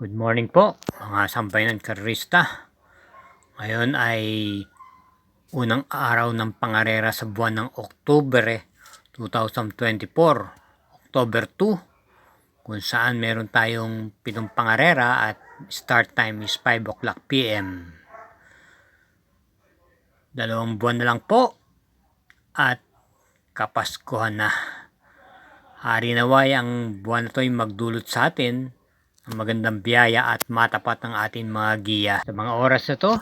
Good morning po mga sambayanan karerista. Ngayon ay unang araw ng pangarera sa buwan ng Oktubre 2024, October 2, kung saan meron tayong 7 pangarera at start time is 5 o'clock PM. 2 buwan na lang po at Kapaskuhan na. Hari naway ang buwan na ito ay magdulot sa atin ang magandang biyaya at matapat ang ating mga giya. Sa mga oras na to,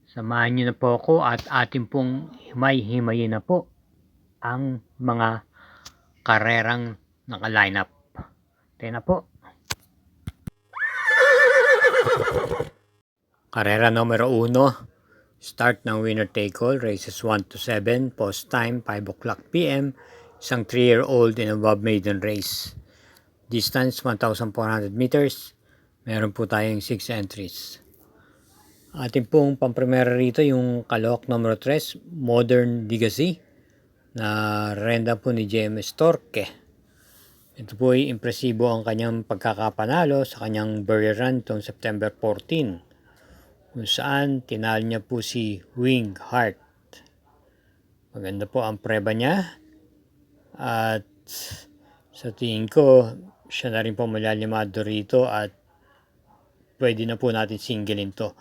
samahan niyo na po ako at ating pong himay-himayin na po ang mga karerang naka-line up. Tayo na po. Karera numero 1, start ng winner take all, races 1 to 7, post time 5 o'clock PM, isang 3-year-old and above maiden race. Distance 1,400 meters. Meron po tayong 6 entries. Ating pong pamprimera rito yung kalahok numero 3, Modern Legacy, na renda po ni JMS Torque. Ito po ay impresibo ang kanyang pagkakapanalo sa kanyang barrier run itong September 14, kung saan tinalo niya po si Wing Heart. Maganda po ang preba niya at sa tingin ko siya na rin po malalimado rito at pwede na po natin singlein to.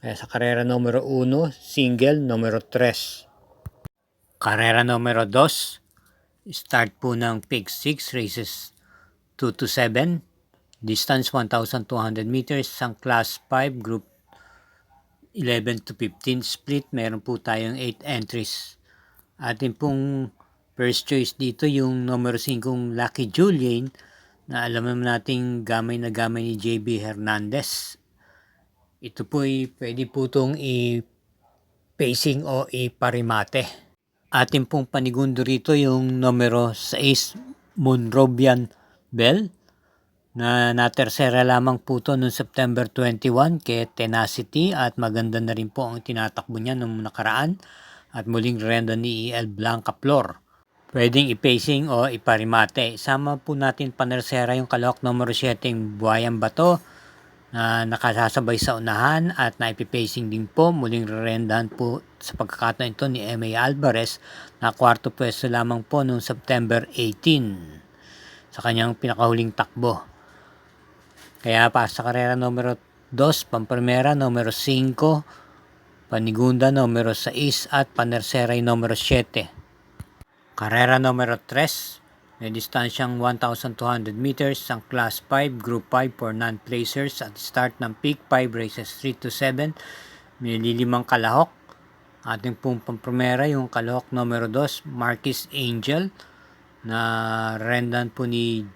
Kaya sa karera numero 1, single numero 3. Karera numero 2, start po ng Pig 6, races 2 to 7, distance 1,200 meters, isang class 5, group 11 to 15 split. Meron po tayong 8 entries. Ating pong first choice dito yung numero 5, Lucky Julian, na alam naman nating gamay na gamay ni JB Hernandez. Ito po ay pwede po itong i-pacing o iparimate. Ating pong panigundo rito yung numero 6, Monrobian Bell, na natersera lamang po ito noong September 21 kay Tenacity at maganda na rin po ang tinatakbo niya noong nakaraan at muling renda ni El Blanca Flor. Pwedeng i-pacing o iparimate. Sama po natin panersera yung kalahok numero 7, Buhayan Bato, na nakasasabay sa unahan at naipipacing din po. Muling rendahan po sa pagkakataon ito ni M.A. Alvarez na kwarto pwesto lamang po noong September 18 sa kanyang pinakahuling takbo. Kaya pa sa karera numero 2, pamprimera numero 5, panigunda numero 6 at panersera numero 7. Karera numero 3, may distansyang 1,200 meters, ang class 5, group 5 for non-placers at start ng peak 5, races 3 to 7, may lilimang kalahok. Ating pong pamprimera yung kalahok numero 2, Marquis Angel, na rendan po ni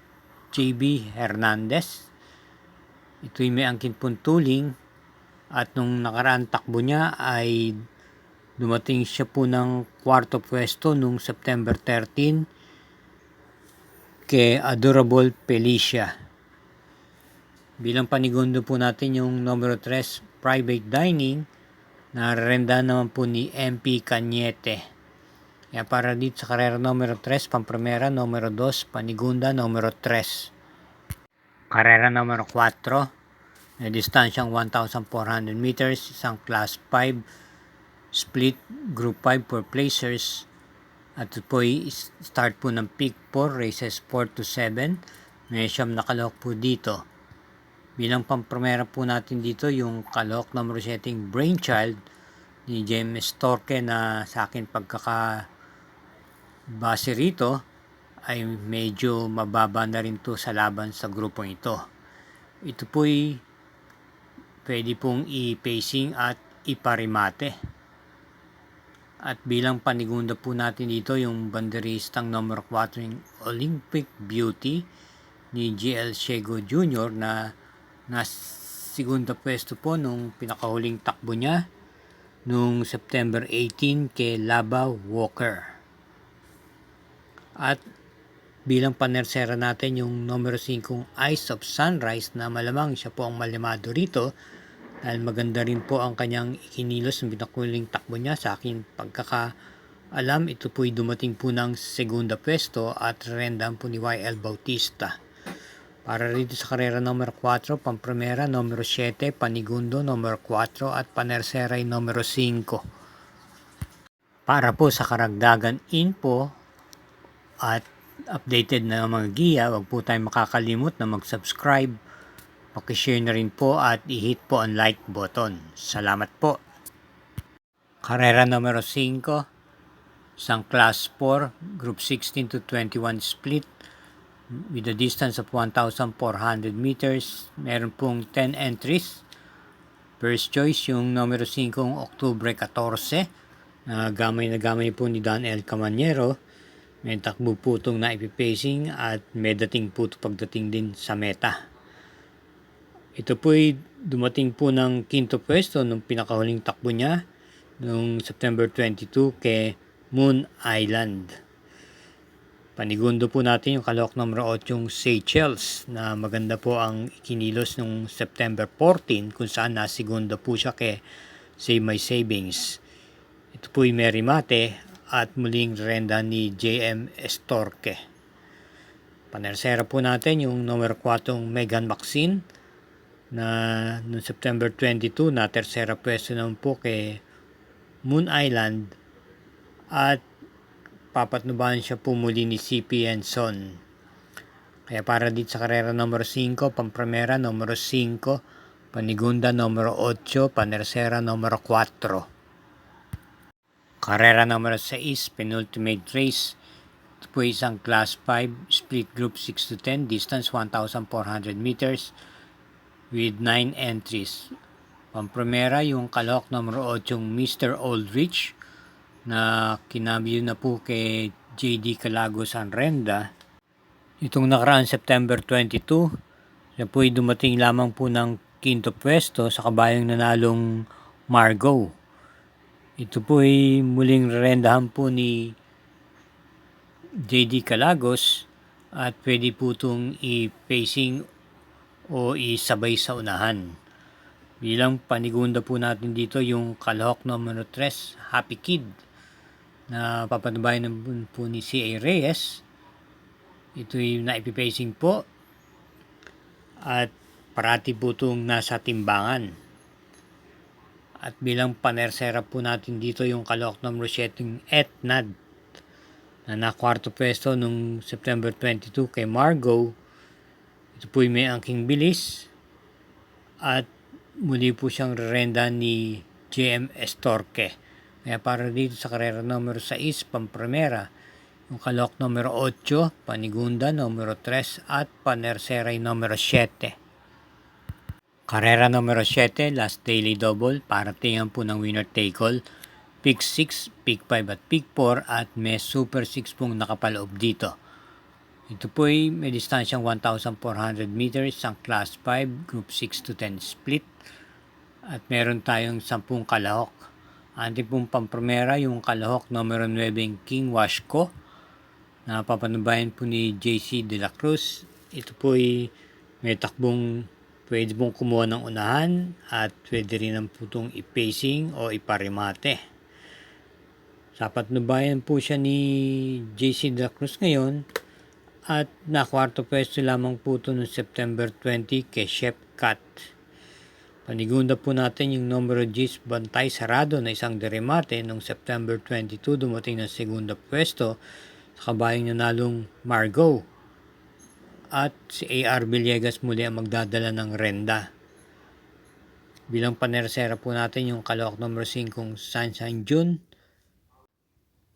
JB Hernandez. Ito'y may angkin pong tuling at nung nakaraan takbo niya ay dumating siya po ng kwarto pwesto nung September 13 kay Adorable Felicia. Bilang panigundo po natin yung numero 3, Private Dining, na renda naman po ni MP Cañete. Kaya para dito sa karera numero 3, pamprimera numero 2, panigunda numero 3. Karera numero 4, may distansyang 1,400 meters, isang class 5, split group 5 for placers at ito po ay start po ng peak 4, races 4 to 7. May siyam na kalahok po dito. Bilang pamprimera po natin dito yung kalahok numero 7, Brainchild, ni James Torque, na sa akin pagkakabase rito ay medyo mababa na rin to sa laban sa grupong ito. Ito po ay pwede pong i-pacing at iparimate. At bilang panigunda po natin dito yung banderistang numero 4, yung Olympic Beauty ni GL Shego Jr. na segunda pwesto po nung pinakahuling takbo niya nung September 18 kay Laba Walker. At bilang panersera natin yung numero 5, Eyes of Sunrise, na malamang siya po ang malimado rito dahil maganda rin po ang kanyang ikinilos ng pinakuling takbo niya. Sa akin pagkakaalam, ito po'y dumating po ng segunda pwesto at rendahan po ni YL Bautista. Para rito sa karera numero 4, Pampremera numero 7, Panigundo numero 4 at Panerseray numero 5. Para po sa karagdagan info at updated na mga giya, wag po tayong makakalimot na mag-subscribe, pakishare na rin po at i-hit po ang like button. Salamat po. Karera numero 5, isang class 4, group 16 to 21 split with a distance of 1,400 meters. Meron pong 10 entries. First choice yung numero 5, Oktubre 14. Gamay na gamay po ni Don L. Camanero. May takbo po itong naipipacing at may dating po ito pagdating din sa meta. Ito po'y dumating po ng quinto pwesto nung pinakahuling takbo niya noong September 22 kay Moon Island. Panigundo po natin yung kalahok numero 8, Seychelles, na maganda po ang ikinilos noong September 14 kung saan nasigunda po siya kay Save My Savings. Ito po'y Mary Mate at muling renda ni JM Estorque. Panersera po natin yung numero 4, Megan Maxine, na noong September 22 na tersera pwesto naman po kay Moon Island at papatnubahan siya po muli ni CP Enson. Kaya para dito sa karera numero 5, Pampremera numero 5, Panigunda numero 8, Panersera numero 4. Karera numero 6, penultimate race. Ito po isang class 5, split group 6 to 10, distance 1,400 meters with 9 entries. Pampremera yung kalahok numero 8, Mr. Aldrich, na kinabyo na po kay JD Calagos ang renda. Itong nakaraan September 22, siya po'y dumating lamang po ng quinto pwesto sa kabayang nanalong Margo. Ito po'y muling rendahan po ni JD Calagos at pwede po itong i-pacing o isabay sa unahan. Bilang panigunda po natin dito yung kalahok numero 3, Happy Kid, na papatubayan po ni C.A. Reyes. Ito yung naipipacing po at parati po itong nasa timbangan. At bilang panersera po natin dito yung kalahok numero 7, Etnad, na nakwarto pwesto nung September 22 kay Margo. Ito po yung may angking bilis at muli po siyang renda ni JM Estorque. Kaya para dito sa karera numero 6, Pampremera, yung kalahok numero 8, Panigunda numero 3 at Panerseray numero 7. Karera numero 7, last daily double, para tingnan po ng winner take all. Pick 6, pick 5 at pick 4 at may super 6 pong nakapaloob dito. Ito po ay may distansyang 1,400 meters, ang class 5, group 6 to 10 split. At meron tayong 10 kalahok. Ating pong Pampremera yung kalahok numero 9, King Washko, na papanubayan po ni JC De La Cruz. Ito po ay may takbong pwede pong kumuha ng unahan at pwede rin ang putong i-pacing o iparimate. Sa patnubayan po siya ni JC De La Cruz ngayon at nakwarto pwesto lamang po ito noong September 20 kay Chef Cat. Panigunda po natin yung numero 10, Bantay Sarado, na isang deremate noong September 22 dumating ng segunda pwesto sa kabayang nanalong Margo. At si A.R. Villegas muli ang magdadala ng renda. Bilang panersera po natin yung kalahok numero 5, Sunshine June,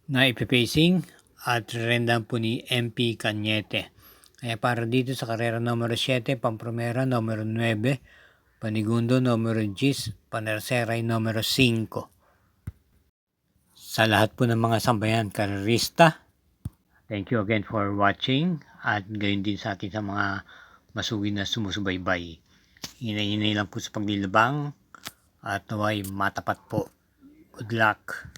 na ipipacing at renda po ni MP Cañete. Kaya para dito sa karera numero 7, Pampremera numero 9, Panigundo numero 10, Panerseray numero 5. Sa lahat po ng mga sambayan karerista, thank you again for watching at gayon din sa atin sa mga masuwi na sumusubaybay. Hinay-hinay lang po sa paglilibang at naway matapat po. Good luck!